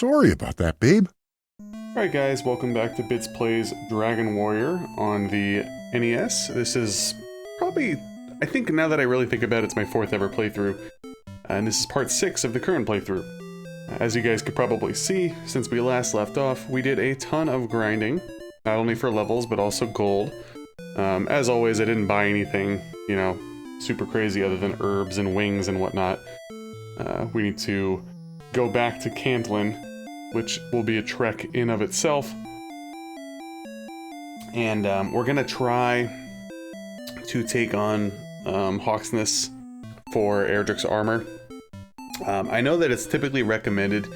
Sorry about that, babe. Alright guys, welcome back to Bits Plays Dragon Warrior on the NES. This is probably, I think now that I really think about it, it's my 4th ever playthrough. And this is part 6 of the current playthrough. As you guys could probably see, since we last left off, we did a ton of grinding. Not only for levels, but also gold. As always, I didn't buy anything, you know, super crazy other than herbs and wings and whatnot. We need to go back to Cantlin, which will be a trek in of itself. And we're gonna try to take on Hauskness for Erdrick's armor. I know that it's typically recommended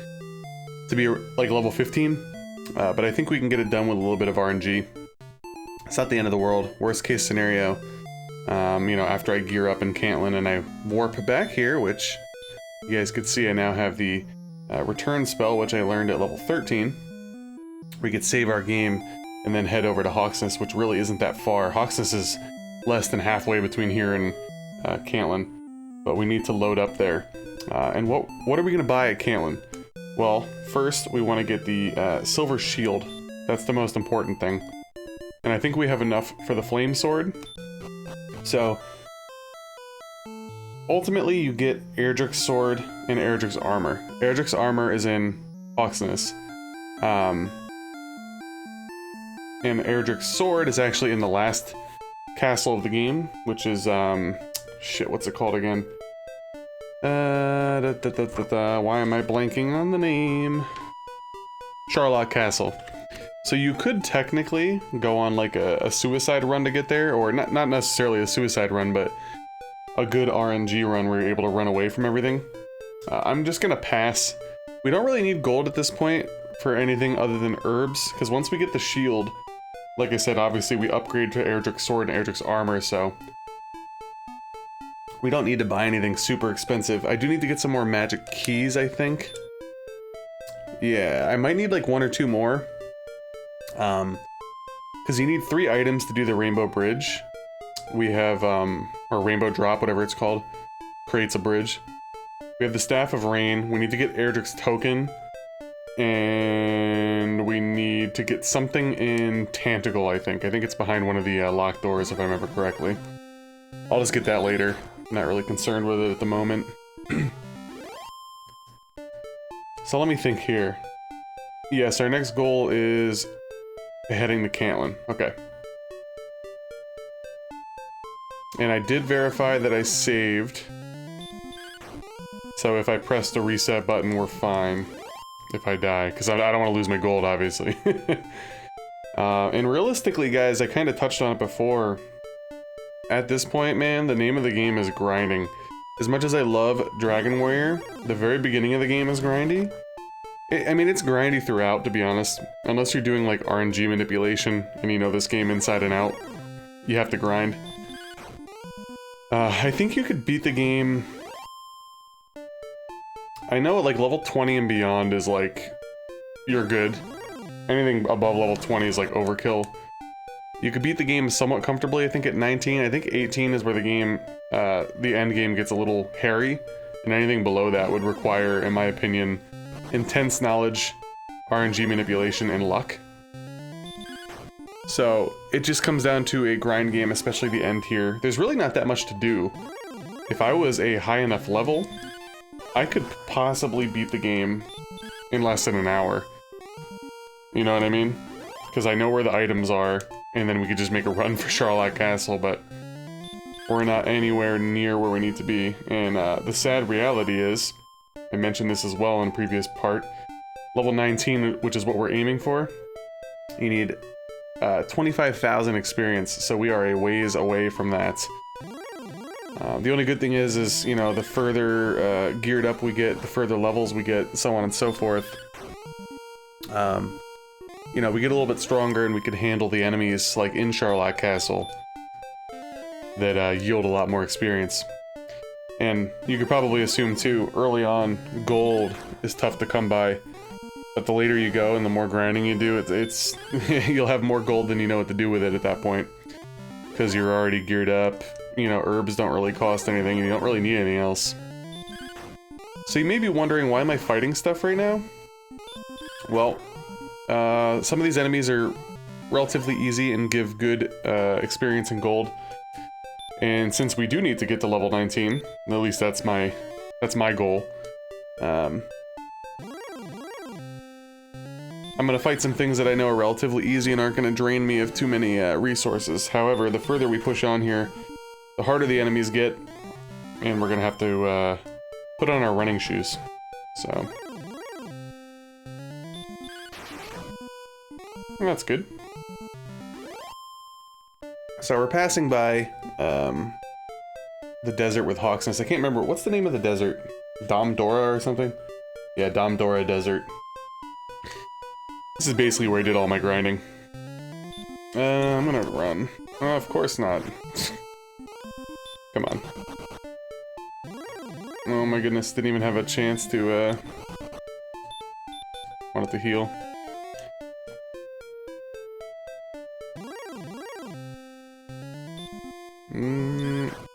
to be like level 15, but I think we can get it done with a little bit of RNG. It's not the end of the world. Worst case scenario, you know, after I gear up in Cantlin and I warp back here, which you guys could see I now have the return spell, which I learned at level 13. We could save our game and then head over to Hauskness, which really isn't that far. Hauskness is less than halfway between here and Cantlin, but we need to load up there. And what are we going to buy at Cantlin? Well, first we want to get the silver shield. That's the most important thing. And I think we have enough for the flame sword. So, ultimately you get Erdrick's sword and Erdrick's armor. Erdrick's armor is in Hauskness. And Erdrick's sword is actually in the last castle of the game, which is, shit, what's it called again? Why am I blanking on the name? Charlotte Castle. So you could technically go on like a suicide run to get there, or not necessarily a suicide run, but a good RNG run where you're able to run away from everything. I'm just gonna pass. We don't really need gold at this point for anything other than herbs, because once we get the shield, like I said, obviously we upgrade to Erdrick's sword and Erdrick's armor, so we don't need to buy anything super expensive. I do need to get some more magic keys, I think. Yeah, I might need like 1 or 2 more. Because you need 3 items to do the rainbow bridge. We have, or rainbow drop, whatever it's called. Creates a bridge. We have the Staff of Rain. We need to get Erdrick's token. And we need to get something in Tantacle, I think. I think it's behind one of the locked doors, if I remember correctly. I'll just get that later. I'm not really concerned with it at the moment. So let me think here. Yes, our next goal is heading to Cantlin. Okay. And I did verify that I saved. So if I press the reset button, we're fine. If I die. Because I don't want to lose my gold, obviously. And realistically, guys, I kind of touched on it before. At this point, man, the name of the game is grinding. As much as I love Dragon Warrior, the very beginning of the game is grindy. I mean, it's grindy throughout, to be honest. Unless you're doing, like, RNG manipulation, and you know this game inside and out. You have to grind. I think you could beat the game... I know, like, level 20 and beyond is, like... You're good. Anything above level 20 is, like, overkill. You could beat the game somewhat comfortably, I think, at 19. I think 18 is where the game, the end game gets a little hairy. And anything below that would require, in my opinion, intense knowledge, RNG manipulation, and luck. So, it just comes down to a grind game, especially the end here. There's really not that much to do. If I was a high enough level, I could possibly beat the game in less than an hour. You know what I mean? Because I know where the items are, and then we could just make a run for Charlotte Castle, but we're not anywhere near where we need to be. And the sad reality is, I mentioned this as well in a previous part, level 19, which is what we're aiming for, you need 25,000 experience, so we are a ways away from that. The only good thing is, you know, the further geared up we get, the further levels we get, so on and so forth. You know, we get a little bit stronger and we can handle the enemies, like in Charlotte Castle, that yield a lot more experience. And you could probably assume too, early on, gold is tough to come by. But the later you go and the more grinding you do, it's you'll have more gold than you know what to do with it at that point. Because you're already geared up, you know, herbs don't really cost anything and you don't really need anything else. So you may be wondering, why am I fighting stuff right now? Well, some of these enemies are relatively easy and give good experience in gold. And since we do need to get to level 19, at least that's my goal. I'm gonna fight some things that I know are relatively easy and aren't gonna drain me of too many resources. However, the further we push on here, the harder the enemies get, and we're gonna have to put on our running shoes. So that's good. So we're passing by the desert with Hauskness. I can't remember, what's the name of the desert? Domdora or something? Yeah, Domdora Desert. This is basically where I did all my grinding. I'm gonna run. Oh, of course not. Come on. Oh my goodness, didn't even have a chance to, wanted to heal.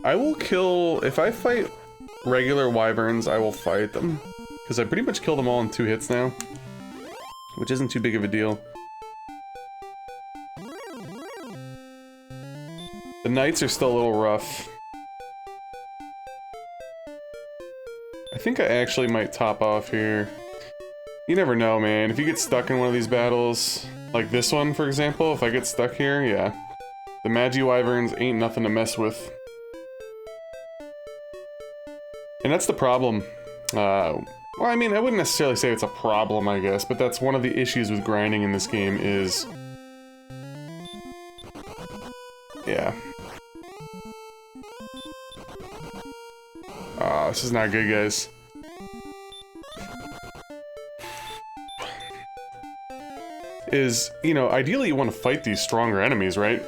I will kill, if I fight regular wyverns, I will fight them. Because I pretty much killed them all in 2 hits now. Which isn't too big of a deal. The knights are still a little rough. I think I actually might top off here. You never know, man. If you get stuck in one of these battles, like this one, for example, if I get stuck here, yeah. The Magi Wyverns ain't nothing to mess with. And that's the problem. Well, I mean, I wouldn't necessarily say it's a problem, I guess, but that's one of the issues with grinding in this game is... yeah. Ah, this is not good, guys. You know, ideally you want to fight these stronger enemies, right?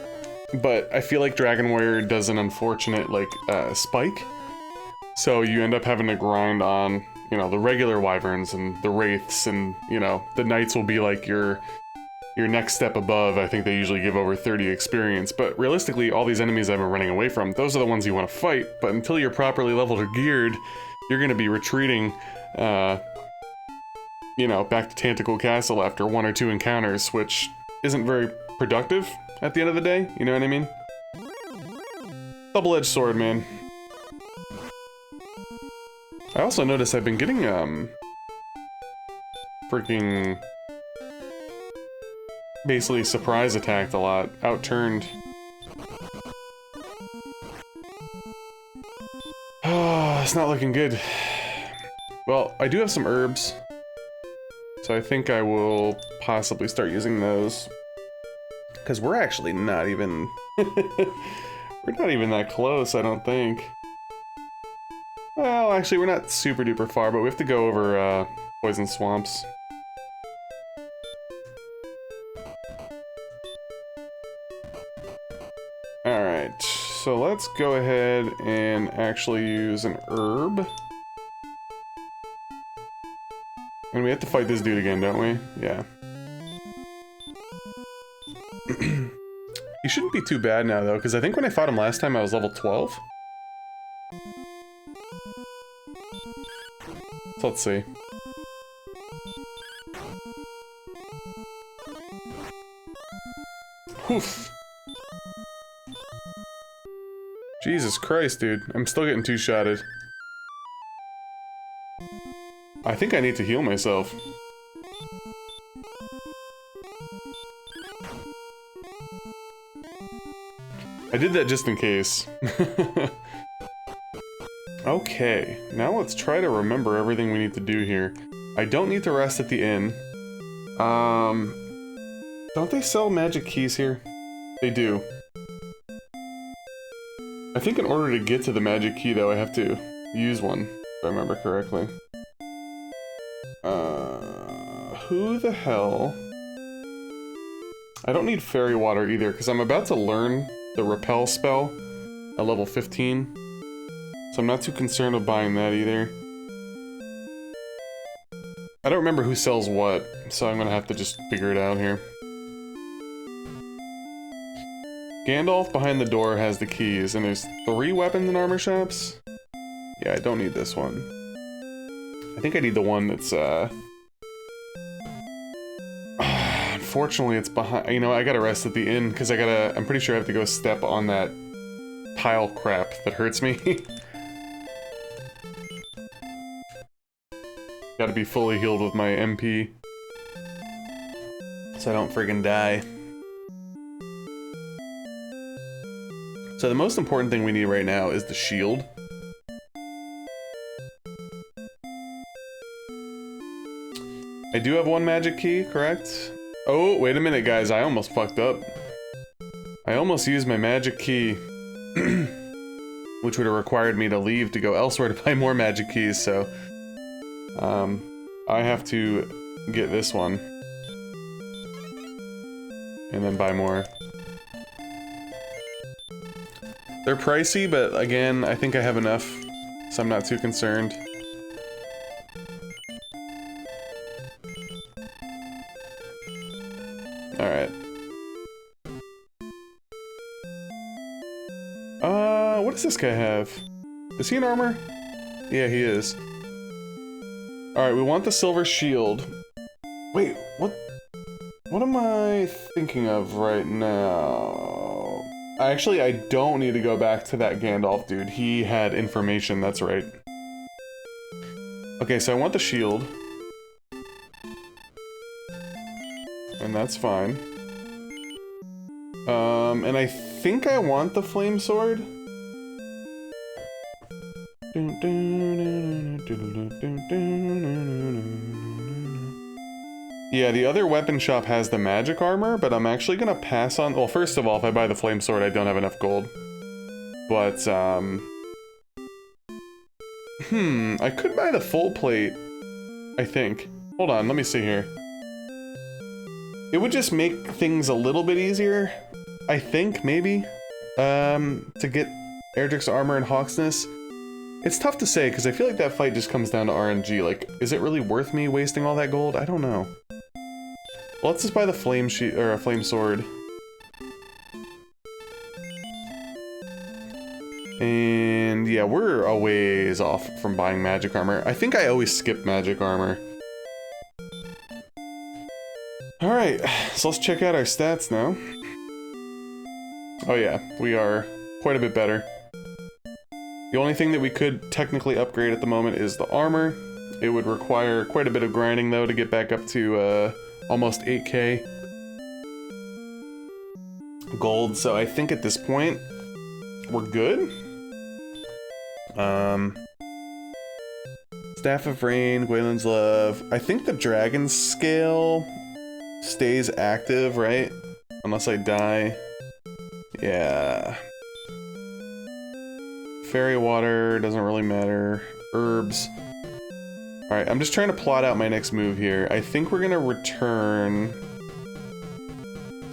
But I feel like Dragon Warrior does an unfortunate, like, spike. So you end up having to grind on, you know, the regular wyverns and the wraiths, and, you know, the knights will be like your next step above. I think they usually give over 30 experience, but realistically, all these enemies I've been running away from, those are the ones you want to fight, but until you're properly leveled or geared, you're going to be retreating, you know, back to Tentacle Castle after 1 or 2 encounters, which isn't very productive at the end of the day, you know what I mean? Double-edged sword, man. I also noticed I've been getting, freaking... basically surprise attacked a lot, outturned. Oh, it's not looking good. Well, I do have some herbs, so I think I will possibly start using those. Because we're actually not even... we're not even that close, I don't think. Well, actually, we're not super duper far, but we have to go over, poison swamps. Alright, so let's go ahead and actually use an herb. And we have to fight this dude again, don't we? Yeah. He shouldn't be too bad now, though, because I think when I fought him last time I was level 12. So let's see. Oof. Jesus Christ, dude. I'm still getting 2-shotted. I think I need to heal myself. I did that just in case. Okay, now let's try to remember everything we need to do here. I don't need to rest at the inn. Don't they sell magic keys here? They do. I think in order to get to the magic key, though, I have to use one, if I remember correctly. Who the hell? I don't need fairy water either, because I'm about to learn the repel spell at level 15. So I'm not too concerned with buying that either. I don't remember who sells what, so I'm gonna have to just figure it out here. Gandalf behind the door has the keys, and there's 3 weapons and armor shops? Yeah, I don't need this one. I think I need the one that's, unfortunately, it's behind. You know, I gotta rest at the inn because I'm pretty sure I have to go step on that pile crap that hurts me. Gotta be fully healed with my MP. So I don't friggin' die. So the most important thing we need right now is the shield. I do have one magic key, correct? Oh, wait a minute, guys. I almost fucked up. I almost used my magic key, which would have required me to leave to go elsewhere to buy more magic keys, so... I have to get this one. And then buy more. They're pricey, but again, I think I have enough, so I'm not too concerned. Alright. What does this guy have? Is he in armor? Yeah, he is. Alright, we want the silver shield. Wait, what am I thinking of right now? Actually, I don't need to go back to that Gandalf dude. He had information, that's right. Okay, so I want the shield. And that's fine. And I think I want the flame sword. Yeah, the other weapon shop has the magic armor, but I'm actually gonna pass on... Well, first of all, if I buy the flame sword, I don't have enough gold. But, I could buy the full plate, I think. Hold on, let me see here. It would just make things a little bit easier, I think, maybe, to get Erdrick's armor and Hauskness. It's tough to say, because I feel like that fight just comes down to RNG. Like, is it really worth me wasting all that gold? I don't know. Well, let's just buy the flame flame sword. And yeah, we're a ways off from buying magic armor. I think I always skip magic armor. Alright, so let's check out our stats now. Oh yeah, we are quite a bit better. The only thing that we could technically upgrade at the moment is the armor. It would require quite a bit of grinding though to get back up to almost 8k gold, so I think at this point we're good. Staff of Rain, Gwayland's Love. I think the dragon scale stays active, right? Unless I die. Yeah. Fairy water doesn't really matter. Herbs. Alright, I'm just trying to plot out my next move here. I think we're gonna return.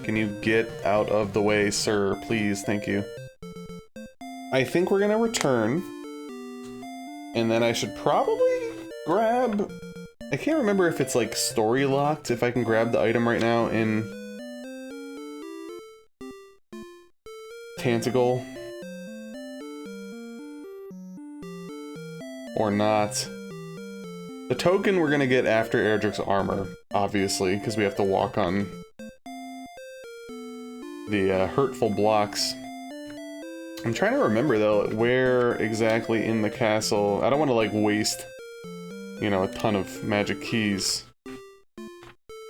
Can you get out of the way, sir? Please, thank you. I think we're gonna return. And then I should probably grab... I can't remember if it's like story locked, if I can grab the item right now in... Tantagle. Or not. The token we're gonna get after Erdrick's armor, obviously, because we have to walk on the hurtful blocks. I'm trying to remember, though, where exactly in the castle... I don't want to, like, waste, you know, a ton of magic keys.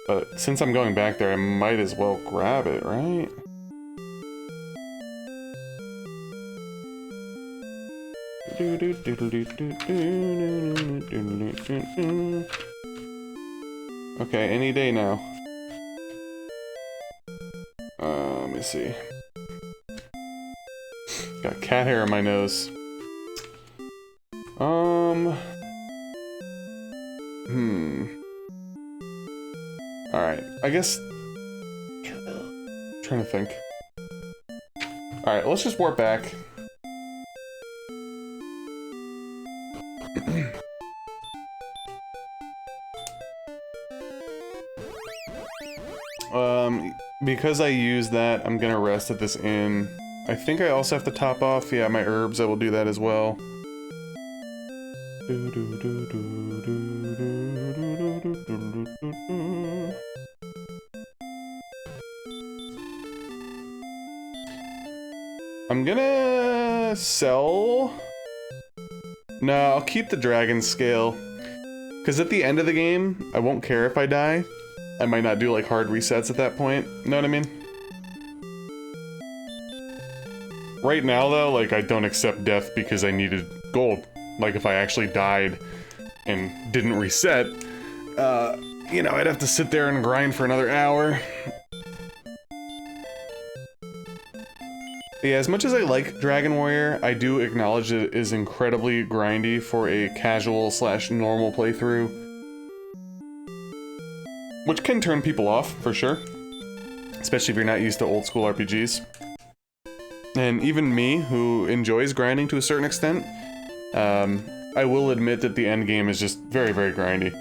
But since I'm going back there, I might as well grab it, right? Okay, any day now. Let me see. Got cat hair on my nose. Alright, I guess... trying to think. Alright, let's just warp back. Because I used that, I'm gonna rest at this inn. I think I also have to top off, yeah, my herbs, I will do that as well. I'm gonna sell... No, I'll keep the dragon scale. Because at the end of the game, I won't care if I die. I might not do like hard resets at that point. Know what I mean? Right now though, like I don't accept death because I needed gold. Like if I actually died and didn't reset, you know, I'd have to sit there and grind for another hour. Yeah, as much as I like Dragon Warrior, I do acknowledge it is incredibly grindy for a casual / normal playthrough. Which can turn people off, for sure. Especially if you're not used to old school RPGs. And even me, who enjoys grinding to a certain extent, I will admit that the end game is just very, very grindy.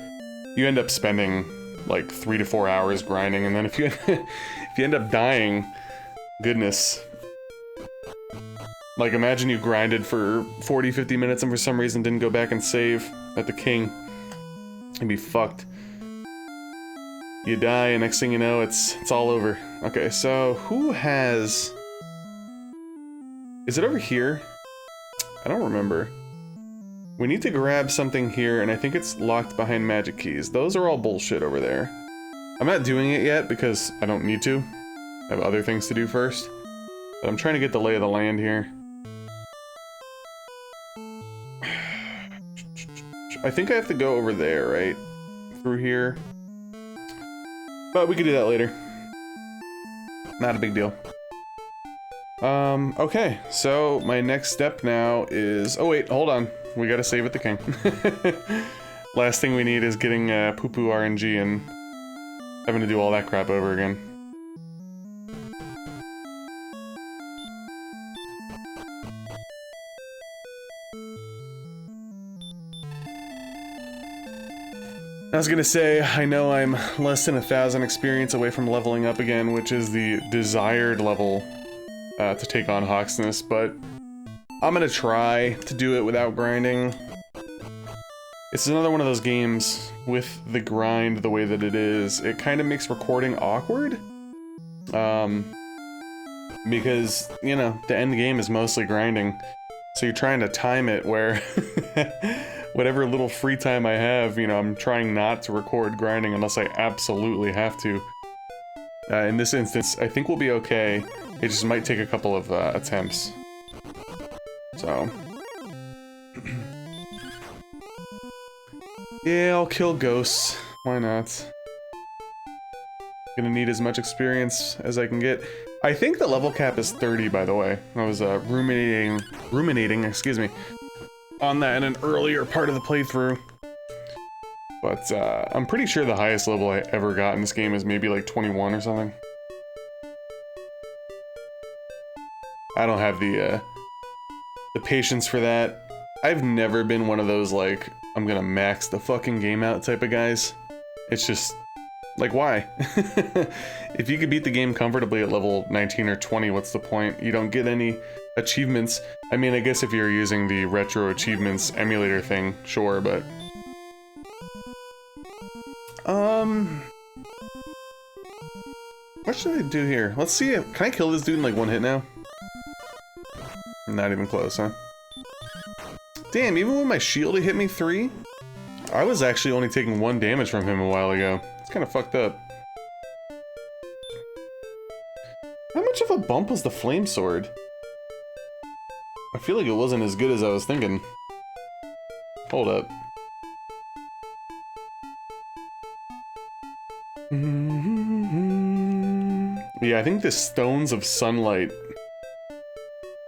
You end up spending like 3 to 4 hours grinding, and then if you if you end up dying, goodness. Like imagine you grinded for 40-50 minutes and for some reason didn't go back and save at the king. You'd be fucked. You die and next thing you know it's all over. Okay, so who has... Is it over here? I don't remember. We need to grab something here, and I think it's locked behind magic keys. Those are all bullshit over there. I'm not doing it yet because I don't need to. I have other things to do first. But I'm trying to get the lay of the land here. I think I have to go over there, right? Through here. But we could do that later. Not a big deal. Okay, so my next step now is... Oh wait, hold on. We gotta save at the king. Last thing we need is getting poo-poo RNG and having to do all that crap over again. I was gonna say, I know I'm less than 1,000 experience away from leveling up again, which is the desired level to take on Hauskness, but I'm gonna try to do it without grinding. It's another one of those games with the grind the way that it is. It kind of makes recording awkward. Because, you know, the end game is mostly grinding. So you're trying to time it where whatever little free time I have, you know, I'm trying not to record grinding unless I absolutely have to. In this instance, I think we'll be okay. It just might take a couple of attempts. So. Yeah, I'll kill ghosts. Why not? Gonna need as much experience as I can get. I think the level cap is 30, by the way. I was ruminating, excuse me, on that in an earlier part of the playthrough. But I'm pretty sure the highest level I ever got in this game is maybe like 21 or something. I don't have the patience for that. I've never been one of those like, I'm gonna max the fucking game out type of guys. It's just, like, why? If you could beat the game comfortably at level 19 or 20, what's the point? You don't get any achievements. I mean, I guess if you're using the retro achievements emulator thing, sure, but... What should I do here? Let's see, can I kill this dude in like one hit now? Not even close, huh? Damn, even with my shield he hit me 3? I was actually only taking 1 damage from him a while ago. It's kind of fucked up. How much of a bump was the flame sword? I feel like it wasn't as good as I was thinking. Hold up. Yeah, I think the Stones of Sunlight,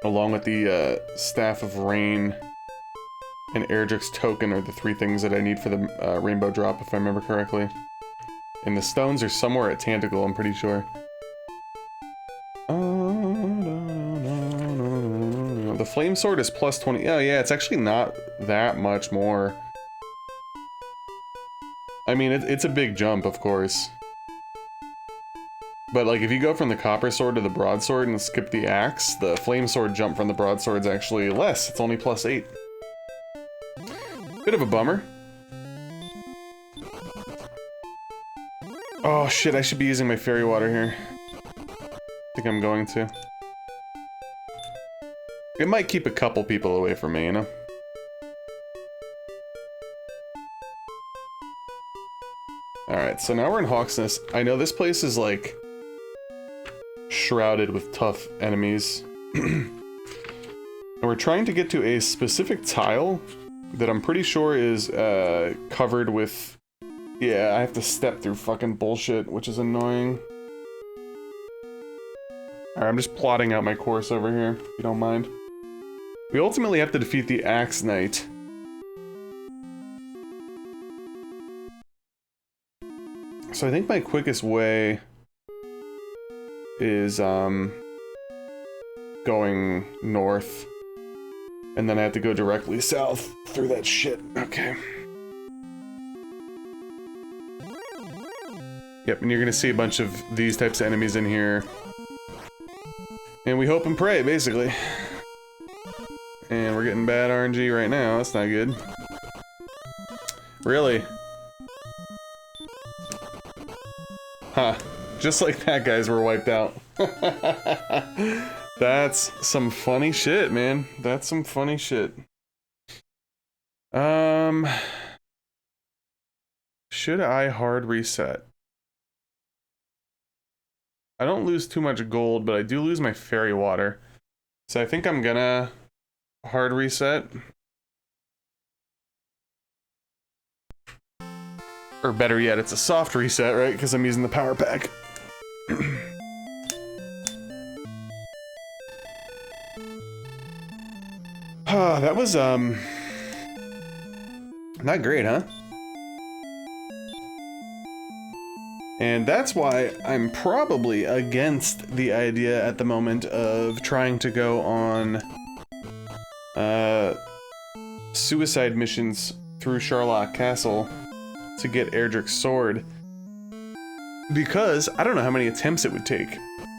along with the Staff of Rain and Erdrick's Token are the 3 things that I need for the Rainbow Drop, if I remember correctly. And the stones are somewhere at Tantacle, I'm pretty sure. The Flame Sword is plus 20. Oh yeah, it's actually not that much more. I mean, it's a big jump, of course. But like, if you go from the Copper Sword to the Broadsword and skip the Axe, the Flame Sword jump from the Broadsword's actually less. It's only plus 8. Bit of a bummer. Oh shit, I should be using my fairy water here. I think I'm going to. It might keep a couple people away from me, you know? Alright, so now we're in Hauskness. I know this place is, like, shrouded with tough enemies. And we're trying to get to a specific tile that I'm pretty sure is covered with... Yeah, I have to step through fucking bullshit, which is annoying. Alright, I'm just plotting out my course over here, if you don't mind. We ultimately have to defeat the Axe Knight. So I think my quickest way is, going north. And then I have to go directly south through that shit. Okay. Yep, and you're gonna see a bunch of these types of enemies in here. And we hope and pray, basically. And we're getting bad RNG right now, that's not good. Really? Huh. Just like that, guys, we're wiped out. That's some funny shit, man. That's some funny shit. Should I hard reset? I don't lose too much gold, but I do lose my fairy water. So I think I'm gonna hard reset. Or better yet, it's a soft reset, right? Because I'm using the PowerPak. That was, not great, huh? And that's why I'm probably against the idea at the moment of trying to go on, suicide missions through Sharlock Castle to get Erdrick's sword. Because I don't know how many attempts it would take.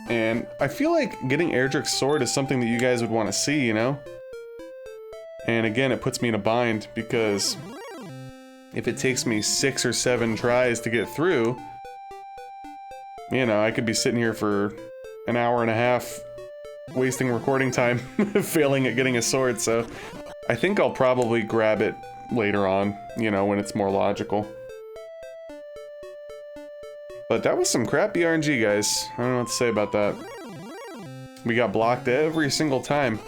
And I feel like getting Erdrick's sword is something that you guys would want to see, you know? And again, it puts me in a bind, because if it takes me 6 or 7 tries to get through, you know, I could be sitting here for an hour and a half, wasting recording time, failing at getting a sword, so I think I'll probably grab it later on, you know, when it's more logical. But that was some crappy RNG, guys. I don't know what to say about that. We got blocked every single time.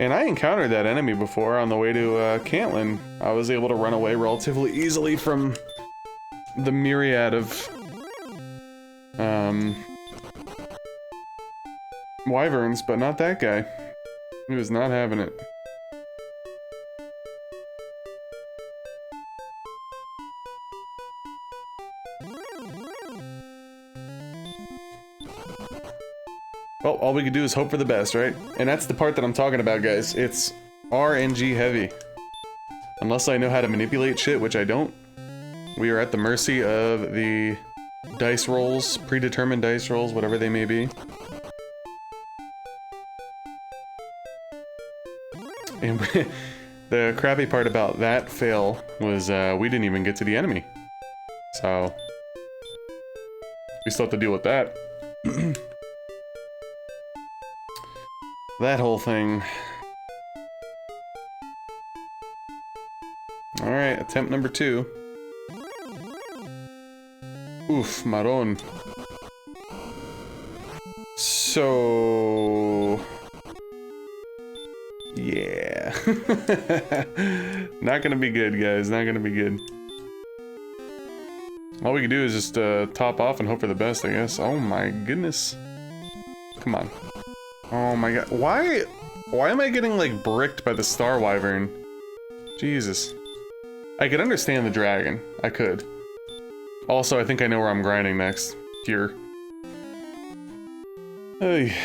And I encountered that enemy before on the way to Cantlin. I was able to run away relatively easily from the myriad of wyverns, but not that guy. He was not having it. Well, all we can do is hope for the best, right? And that's the part that I'm talking about, guys. It's RNG heavy. Unless I know how to manipulate shit, which I don't. We are at the mercy of the dice rolls, predetermined dice rolls, whatever they may be. And the crappy part about that fail was we didn't even get to the enemy. So we still have to deal with that. That whole thing. Alright, attempt number 2. Oof, Maron. So... yeah. Not gonna be good, guys. Not gonna be good. All we can do is just top off and hope for the best, I guess. Oh my goodness. Come on. Oh my god. Why am I getting, like, bricked by the Star Wyvern? Jesus. I could understand the dragon. I could. Also, I think I know where I'm grinding next. Here. Hey.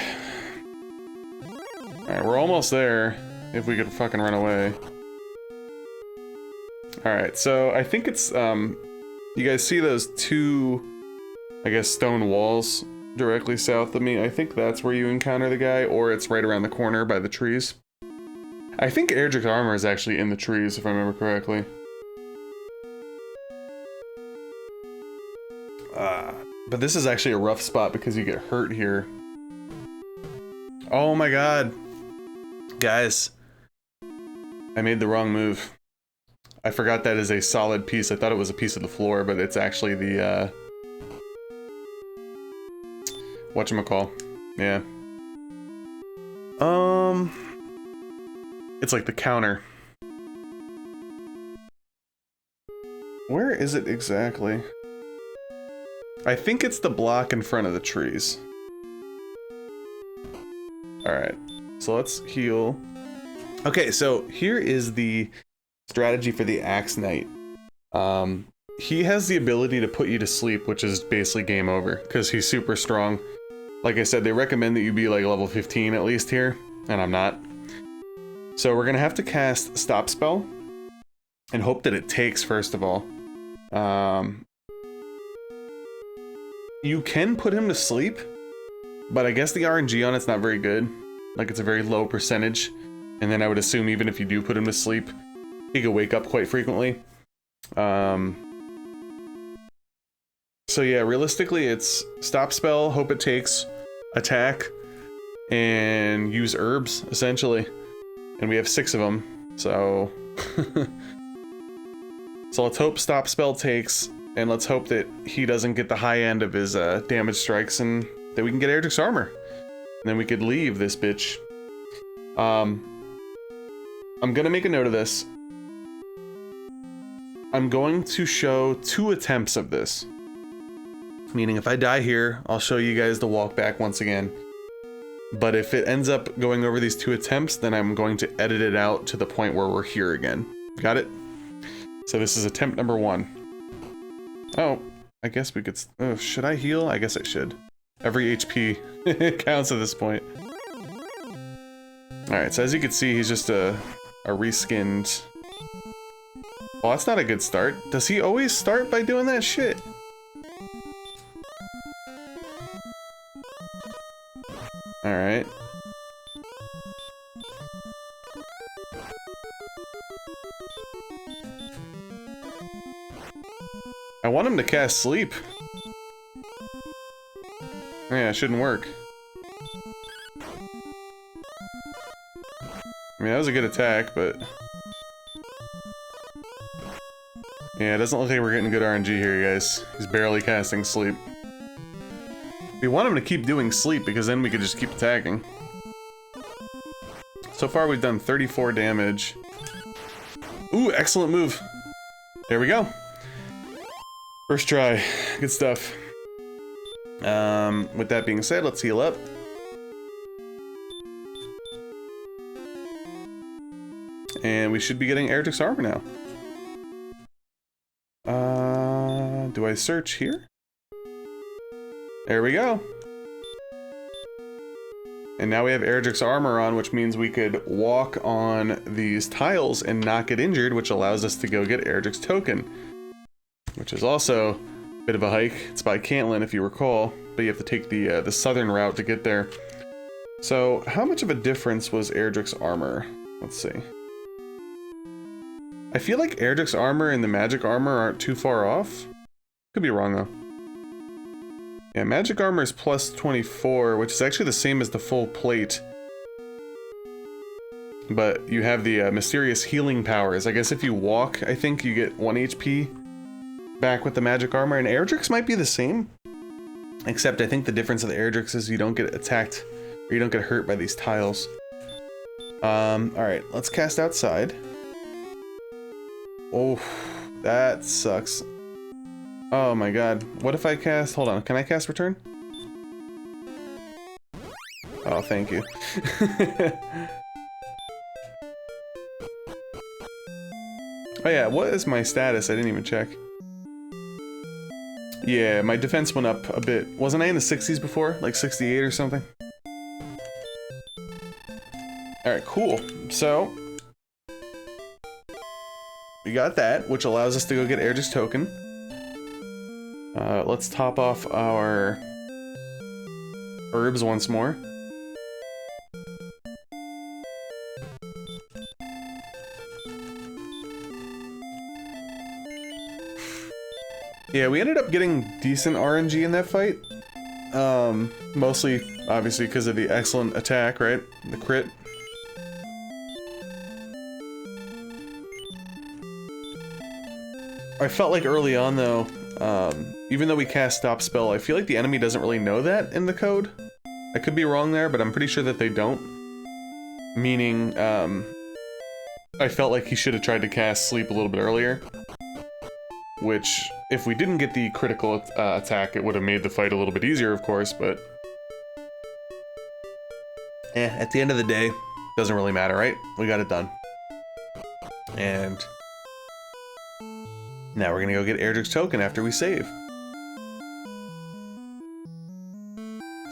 Alright, we're almost there. If we could fucking run away. Alright, so I think it's, you guys see those 2, I guess, stone walls directly south of me? I think that's where you encounter the guy, or it's right around the corner by the trees. I think Erdrick's armor is actually in the trees, if I remember correctly. But this is actually a rough spot because you get hurt here. Oh my god. Guys, I made the wrong move. I forgot that is a solid piece. I thought it was a piece of the floor, but it's actually the, whatchamacall. Yeah. It's like the counter. Where is it exactly? I think it's the block in front of the trees. Alright, so let's heal. Okay, so here is the strategy for the Axe Knight. He has the ability to put you to sleep, which is basically game over, because he's super strong. Like I said, they recommend that you be like level 15 at least here, and I'm not. So we're gonna have to cast Stop Spell, and hope that it takes first of all. You can put him to sleep, but I guess the RNG on it's not very good. Like, it's a very low percentage. And then I would assume even if you do put him to sleep, he could wake up quite frequently. So yeah, realistically it's Stop Spell, hope it takes, attack, and use herbs, essentially. And we have 6 of them, so... So let's hope Stop Spell takes, and let's hope that he doesn't get the high end of his damage strikes, and that we can get Erdrick's armor. And then we could leave this bitch. I'm gonna make a note of this. I'm going to show 2 attempts of this. Meaning if I die here, I'll show you guys the walk back once again. But if it ends up going over these 2 attempts, then I'm going to edit it out to the point where we're here again. Got it? So this is attempt number 1. Oh, I guess we could... Oh, should I heal? I guess I should. Every HP counts at this point. Alright, so as you can see, he's just a reskinned... Well, that's not a good start. Does he always start by doing that shit? Alright. I want him to cast Sleep. Yeah, it shouldn't work. I mean, that was a good attack, but... Yeah, it doesn't look like we're getting good RNG here, you guys. He's barely casting Sleep. We want him to keep doing Sleep, because then we could just keep attacking. So far, we've done 34 damage. Ooh, excellent move. There we go. First try. Good stuff. With that being said, let's heal up. And we should be getting Erdrick's armor now. Do I search here? There we go. And now we have Erdrick's armor on, which means we could walk on these tiles and not get injured, which allows us to go get Erdrick's token. Which is also a bit of a hike. It's by Cantlin, if you recall, but you have to take the southern route to get there. So, how much of a difference was Erdrick's armor? Let's see. I feel like Erdrick's armor and the magic armor aren't too far off. Could be wrong, though. Yeah, magic armor is plus 24, which is actually the same as the full plate. But you have the mysterious healing powers. I guess if you walk, I think you get 1 HP back with the magic armor, and Erdrick's might be the same. Except I think the difference of the Erdrick's is you don't get attacked, or you don't get hurt by these tiles. Alright, let's cast outside. Oh, that sucks. Oh my god. What if I cast... Hold on, can I cast return? Oh, thank you. Oh yeah, what is my status? I didn't even check. Yeah, my defense went up a bit. Wasn't I in the 60s before? Like 68 or something? Alright, cool. So... we got that, which allows us to go get Erdrick's token. Let's top off our herbs once more. Yeah, we ended up getting decent RNG in that fight. Mostly, obviously, because of the excellent attack, right? The crit. I felt like early on though, even though we cast stop spell, I feel like the enemy doesn't really know that in the code. I could be wrong there, but I'm pretty sure that they don't. Meaning, I felt like he should have tried to cast sleep a little bit earlier. Which, if we didn't get the critical attack, it would have made the fight a little bit easier, of course, but... at the end of the day, doesn't really matter, right? We got it done. And... now we're gonna go get Erdrick's token after we save.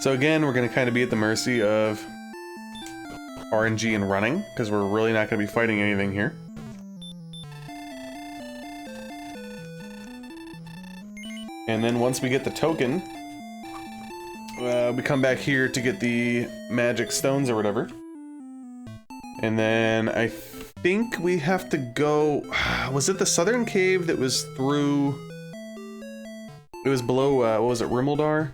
So again, we're gonna kind of be at the mercy of RNG and running, because we're really not gonna be fighting anything here. And then once we get the token, we come back here to get the magic stones or whatever. And then I think we have to go... was it the southern cave that was through... it was below, what was it, Rimeldar?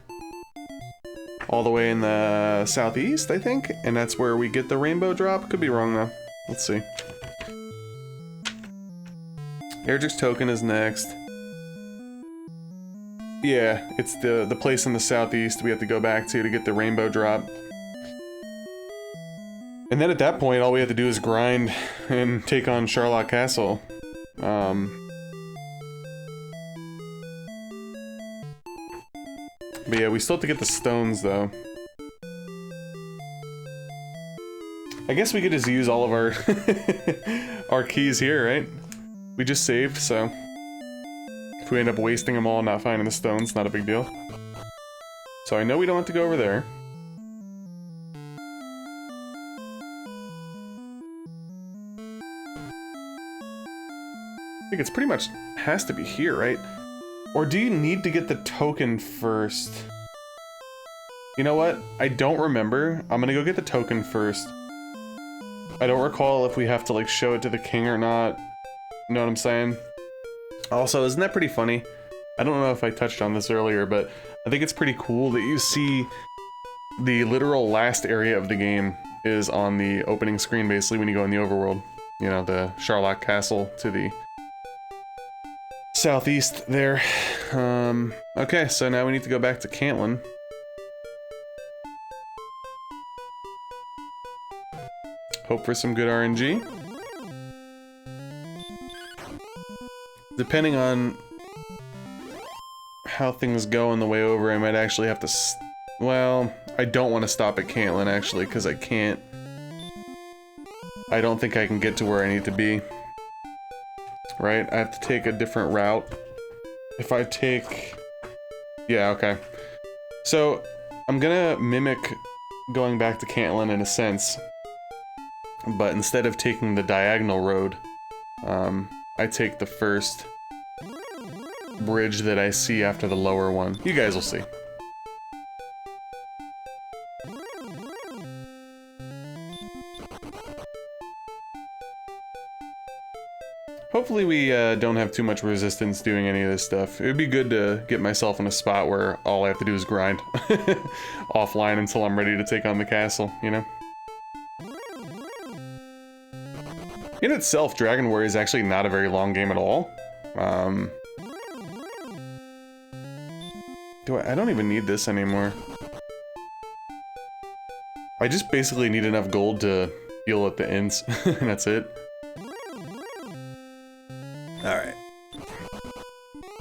All the way in the southeast, I think? And that's where we get the rainbow drop? Could be wrong, though. Let's see. Erdrick's token is next. Yeah, it's the place in the southeast we have to go back to get the rainbow drop. And then at that point, all we have to do is grind and take on Charlotte Castle. But yeah, we still have to get the stones, though. I guess we could just use all of our our keys here, right? We just saved, so... if we end up wasting them all and not finding the stones, not a big deal. So I know we don't have to go over there. I think it's pretty much has to be here, right? Or do you need to get the token first? You know what? I don't remember. I'm gonna go get the token first. I don't recall if we have to, like, show it to the king or not. You know what I'm saying? Also, isn't that pretty funny? I don't know if I touched on this earlier, but I think it's pretty cool that you see the literal last area of the game is on the opening screen, basically, when you go in the overworld. You know, the Charlotte Castle to the southeast there. Okay, so now we need to go back to Cantlin. Hope for some good RNG. Depending on how things go on the way over, I might actually have to... well, I don't want to stop at Cantlin, actually, because I can't... I don't think I can get to where I need to be. Right? I have to take a different route. If I take... yeah, okay. So, I'm gonna mimic going back to Cantlin in a sense. But instead of taking the diagonal road, I take the first bridge that I see after the lower one. You guys will see. Hopefully we don't have too much resistance doing any of this stuff. It would be good to get myself in a spot where all I have to do is grind offline until I'm ready to take on the castle, you know? In itself, Dragon Warrior is actually not a very long game at all. I don't even need this anymore. I just basically need enough gold to heal at the ends, and that's it. Alright.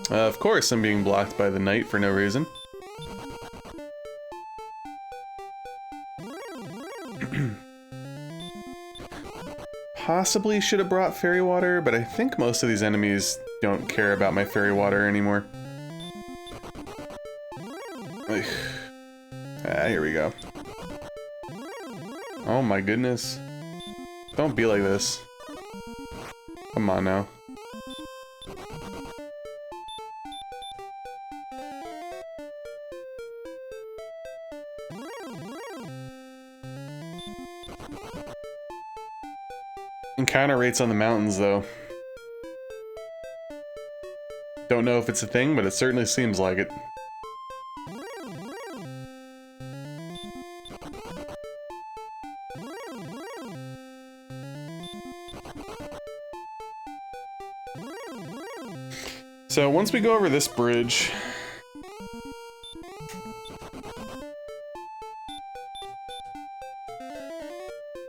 Of course I'm being blocked by the knight for no reason. Possibly should have brought fairy water, but I think most of these enemies don't care about my fairy water anymore. Here we go. Oh my goodness. Don't be like this. Come on now. Encounter rates on the mountains, though. Don't know if it's a thing, but it certainly seems like it. So once we go over this bridge...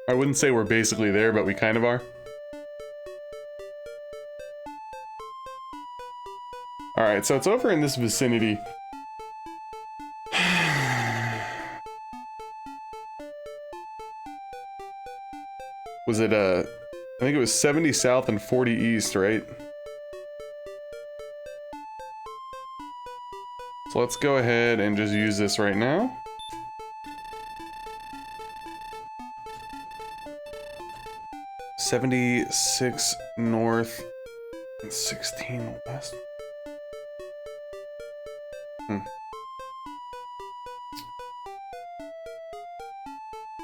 I wouldn't say we're basically there, but we kind of are. Alright, so it's over in this vicinity. Was it, I think it was 70 south and 40 east, right? So let's go ahead and just use this right now. "76 north and 16 west."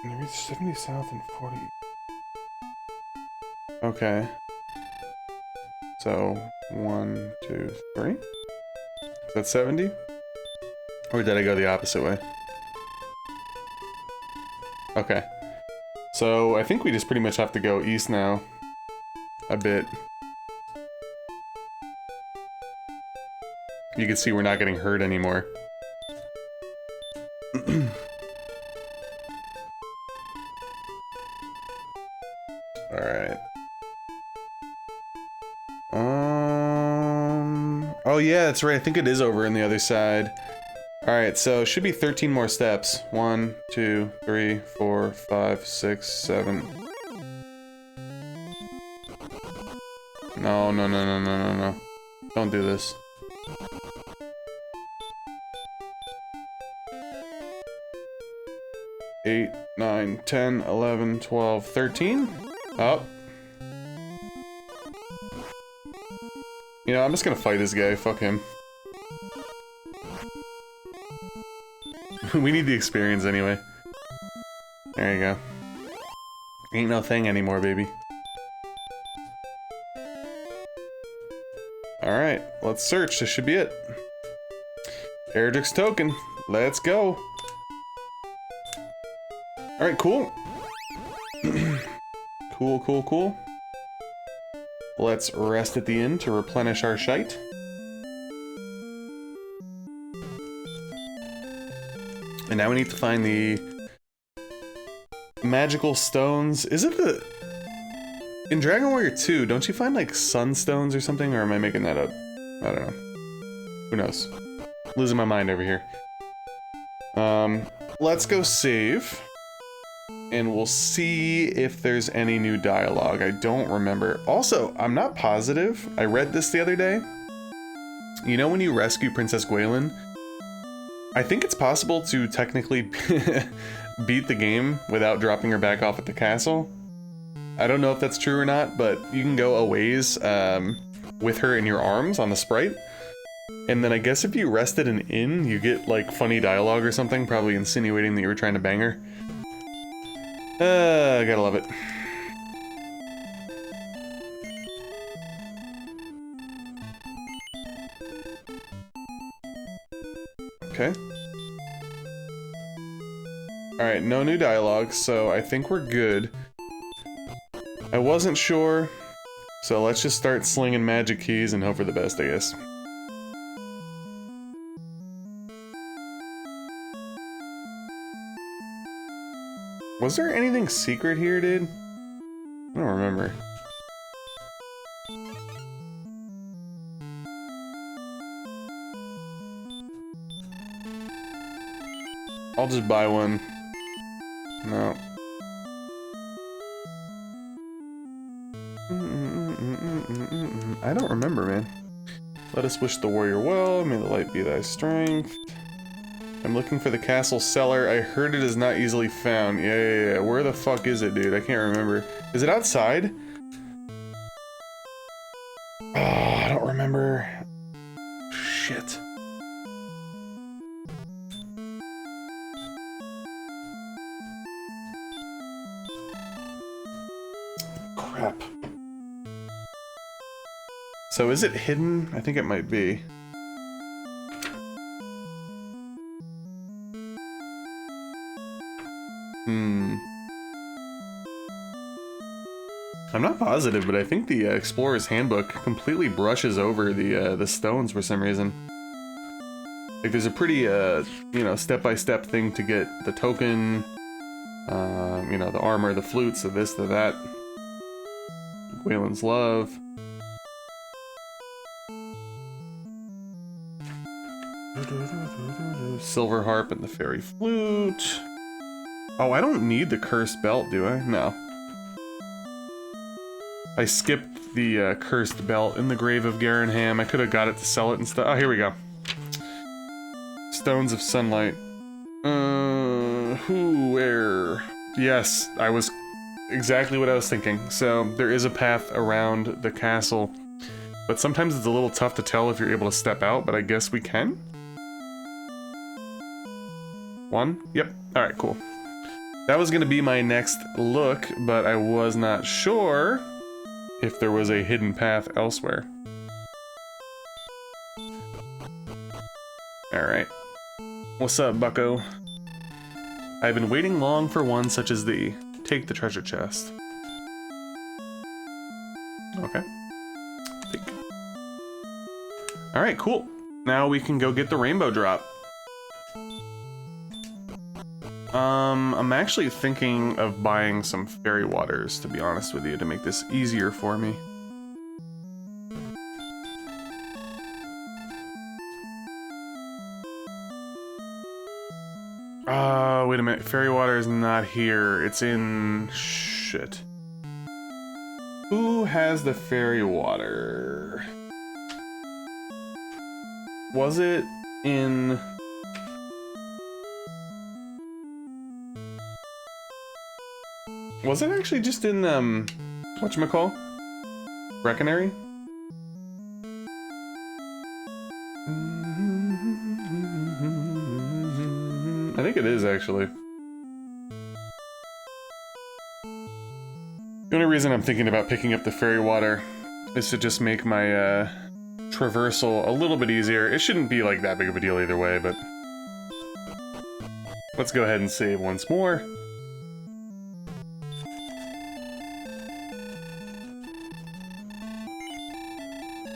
You reach 70 south and 40. Okay. So 1, 2, 3. Is that 70? Or did I go the opposite way? Okay. So I think we just pretty much have to go east now. A bit. You can see we're not getting hurt anymore. Alright. Oh yeah, that's right. I think it is over on the other side. Alright, so it should be 13 more steps. 1, 2, 3, 4, 5, 6, 7. No, no, no, no, no, no, no. Don't do this. Eight, 9, 10, 11, 12, 13. Up. You know, I'm just gonna fight this guy. Fuck him. We need the experience anyway. There you go. Ain't no thing anymore, baby. Alright, let's search. This should be it. Erdrick's token. Let's go. Alright, cool. Cool, cool, cool. Let's rest at the inn to replenish our shite. And now we need to find the magical stones. Is it the... In Dragon Warrior 2, don't you find like sunstones or something? Or am I making that up? I don't know. Who knows? Losing my mind over here. Let's go save. And we'll see if there's any new dialogue. I don't remember. Also, I'm not positive. I read this the other day. You know when you rescue Princess Gwaelin? I think it's possible to technically beat the game without dropping her back off at the castle. I don't know if that's true or not, but you can go a ways with her in your arms on the sprite. And then I guess if you rest at an inn, you get like funny dialogue or something, probably insinuating that you were trying to bang her. I gotta love it. Okay. Alright, no new dialogue, so I think we're good. I wasn't sure, so let's just start slinging magic keys and hope for the best, I guess. Was there anything secret here, dude? I don't remember. I'll just buy one. No. I don't remember, man. Let us wish the warrior well. May the light be thy strength. I'm looking for the castle cellar. I heard it is not easily found. Yeah. Where the fuck is it, dude? I can't remember. Is it outside? Oh, I don't remember. Shit. Crap. So is it hidden? I think it might be. I'm not positive, but I think the Explorer's Handbook completely brushes over the stones for some reason. Like, there's a pretty, you know, step-by-step thing to get the token, you know, the armor, the flutes, the this, the that. Waylon's Love. Silver Harp and the Fairy Flute. Oh, I don't need the Cursed Belt, do I? No. I skipped the Cursed Belt in the Grave of Garenham. I could have got it to sell it and stuff. Oh, here we go. Stones of Sunlight. Where? Yes, I was exactly what I was thinking. So, there is a path around the castle, but sometimes it's a little tough to tell if you're able to step out, but I guess we can? One? Yep. Alright, cool. That was gonna be my next look, but I was not sure if there was a hidden path elsewhere. Alright. What's up, bucko? I've been waiting long for one such as thee. Take the treasure chest. Okay. Take. Alright, cool. Now we can go get the rainbow drop. I'm actually thinking of buying some fairy waters, to be honest with you, to make this easier for me. Wait a minute. Fairy water is not here. It's in... shit. Who has the fairy water? Was it in... Was it actually just in, whatchamacall? Breckenary? I think it is, actually. The only reason I'm thinking about picking up the fairy water is to just make my, traversal a little bit easier. It shouldn't be, like, that big of a deal either way, but... Let's go ahead and save once more.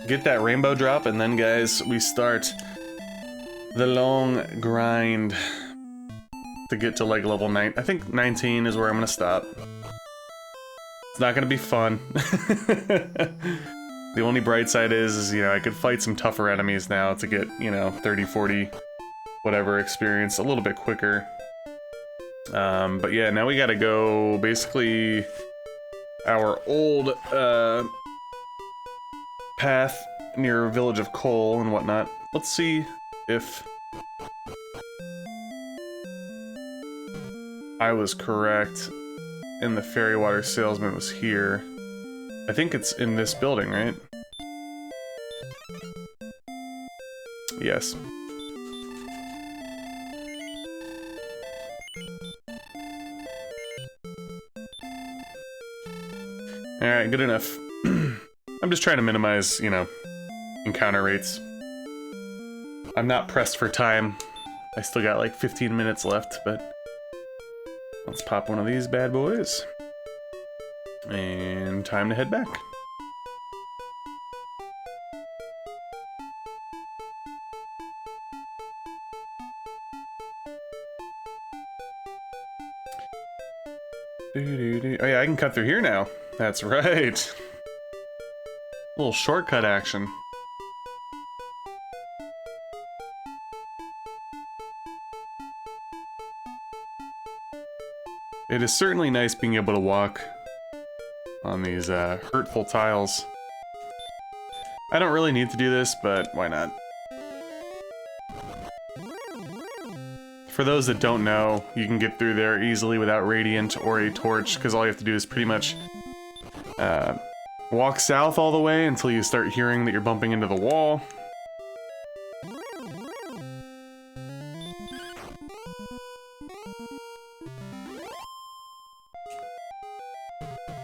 Get that rainbow drop, and then, guys, we start the long grind to get to, like, level 9. I think 19 is where I'm gonna stop. It's not gonna be fun. The only bright side is, you know, I could fight some tougher enemies now to get, you know, 30, 40, whatever experience a little bit quicker. But yeah, now we gotta go, basically, our old, path near Village of Coal and whatnot. Let's see if I was correct and the fairy water salesman was here. I think it's in this building, right? Yes. Alright, good enough. I'm just trying to minimize, you know, encounter rates. I'm not pressed for time. I still got like 15 minutes left, but let's pop one of these bad boys. And time to head back. Oh yeah, I can cut through here now. That's right. A little shortcut action. It is certainly nice being able to walk on these hurtful tiles. I don't really need to do this, but why not? For those that don't know, you can get through there easily without Radiant or a torch, because all you have to do is pretty much walk south all the way until you start hearing that you're bumping into the wall.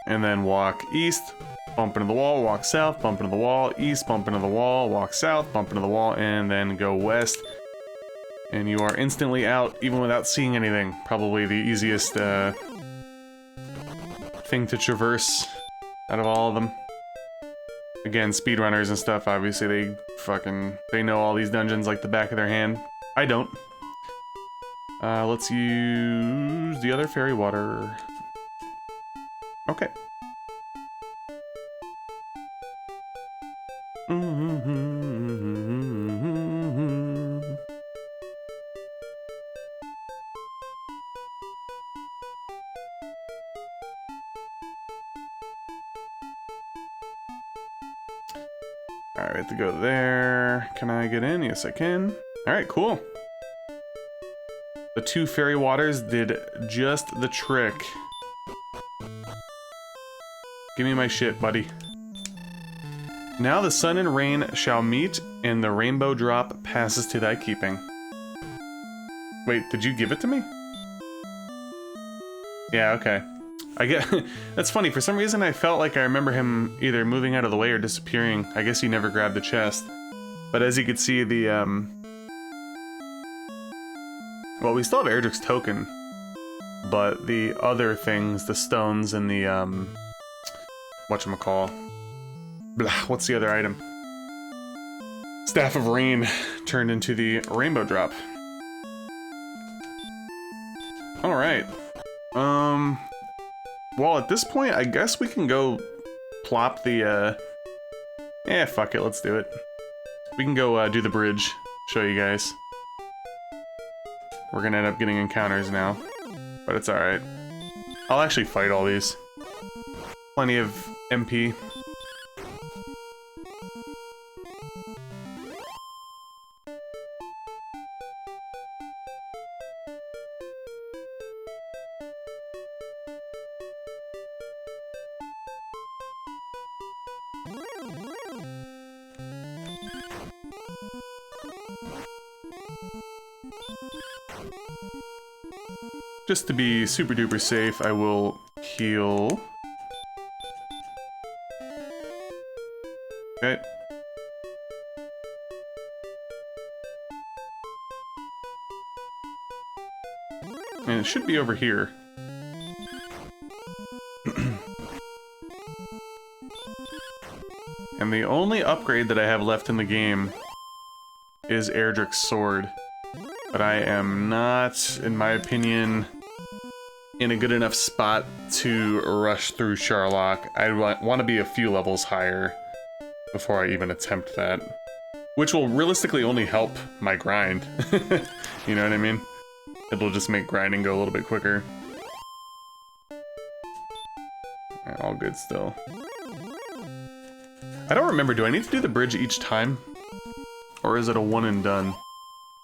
And then walk east, bump into the wall, walk south, bump into the wall, east, bump into the wall, walk south, bump into the wall, and then go west. And you are instantly out, even without seeing anything. Probably the easiest thing to traverse out of all of them. Again, speedrunners and stuff, obviously, they know all these dungeons like the back of their hand. I don't. Let's use the other fairy water. Okay. Alright, we have to go there. Can I get in? Yes, I can. Alright, cool. The 2 fairy waters did just the trick. Give me my shit, buddy. Now the sun and rain shall meet, and the rainbow drop passes to thy keeping. Wait, did you give it to me? Yeah, okay. I get that's funny. For some reason, I felt like I remember him either moving out of the way or disappearing. I guess he never grabbed the chest. But as you can see, the well, we still have Erdrick's token, but the other things, the stones and the whatchamacall. Blah, what's the other item? Staff of Rain turned into the rainbow drop. All right. Well, at this point, I guess we can go plop the, fuck it, let's do it. We can go, do the bridge, show you guys. We're gonna end up getting encounters now, but it's alright. I'll actually fight all these. Plenty of MP. Just to be super duper safe, I will heal. Okay. And it should be over here. And the only upgrade that I have left in the game is Erdrick's sword. But I am not, in my opinion, in a good enough spot to rush through Sharlock. I want to be a few levels higher before I even attempt that. Which will realistically only help my grind. You know what I mean? It'll just make grinding go a little bit quicker. All good still. I don't remember, do I need to do the bridge each time? Or is it a one and done?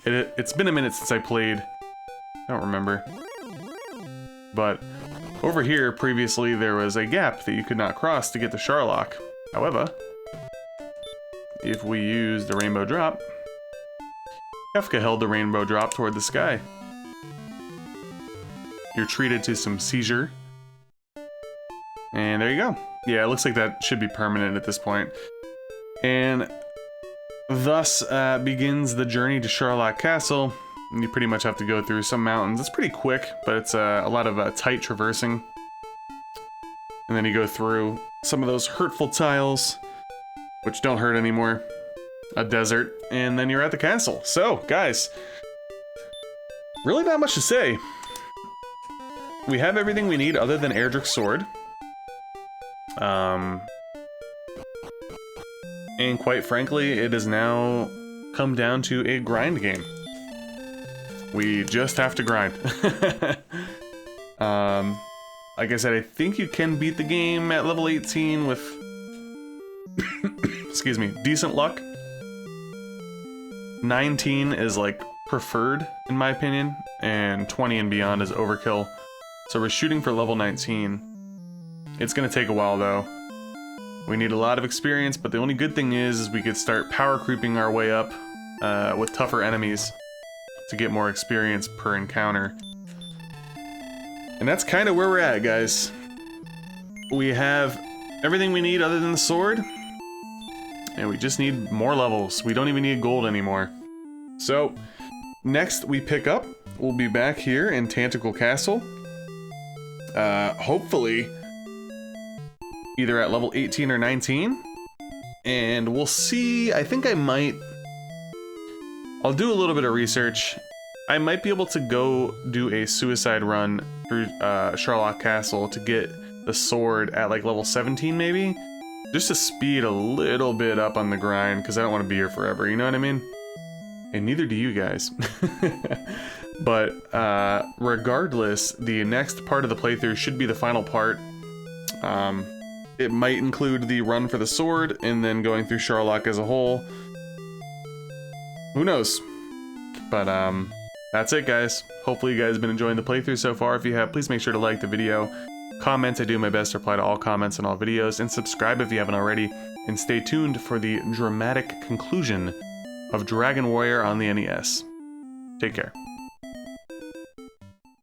It's been a minute since I played. I don't remember. But over here, previously, there was a gap that you could not cross to get to Sharlock. However, if we use the rainbow drop, Kefka held the rainbow drop toward the sky. You're treated to some seizure. And there you go. Yeah, it looks like that should be permanent at this point. And thus begins the journey to Sharlock Castle. You pretty much have to go through some mountains. It's pretty quick, but it's a lot of tight traversing. And then you go through some of those hurtful tiles, which don't hurt anymore. A desert, and then you're at the castle. So, guys, really not much to say. We have everything we need other than Erdrick's sword. And quite frankly, it has now come down to a grind game. We just have to grind. Like I said, I think you can beat the game at level 18 with, excuse me, decent luck. 19 is like preferred in my opinion, and 20 and beyond is overkill. So we're shooting for level 19. It's gonna take a while though. We need a lot of experience, but the only good thing is we could start power creeping our way up with tougher enemies to get more experience per encounter. And that's kind of where we're at, guys. We have everything we need other than the sword, and we just need more levels. We don't even need gold anymore. So, next we pick up, we'll be back here in Tanticle Castle. Hopefully, either at level 18 or 19. And we'll see. I think I'll do a little bit of research. I might be able to go do a suicide run through Sherlock Castle to get the sword at like level 17 maybe. Just to speed a little bit up on the grind, because I don't want to be here forever, you know what I mean? And neither do you guys. But regardless, the next part of the playthrough should be the final part. It might include the run for the sword, and then going through Sherlock as a whole. Who knows? But that's it, guys. Hopefully you guys have been enjoying the playthrough so far. If you have, please make sure to like the video. Comment, I do my best to reply to all comments on all videos, and subscribe if you haven't already, and stay tuned for the dramatic conclusion of Dragon Warrior on the NES. Take care.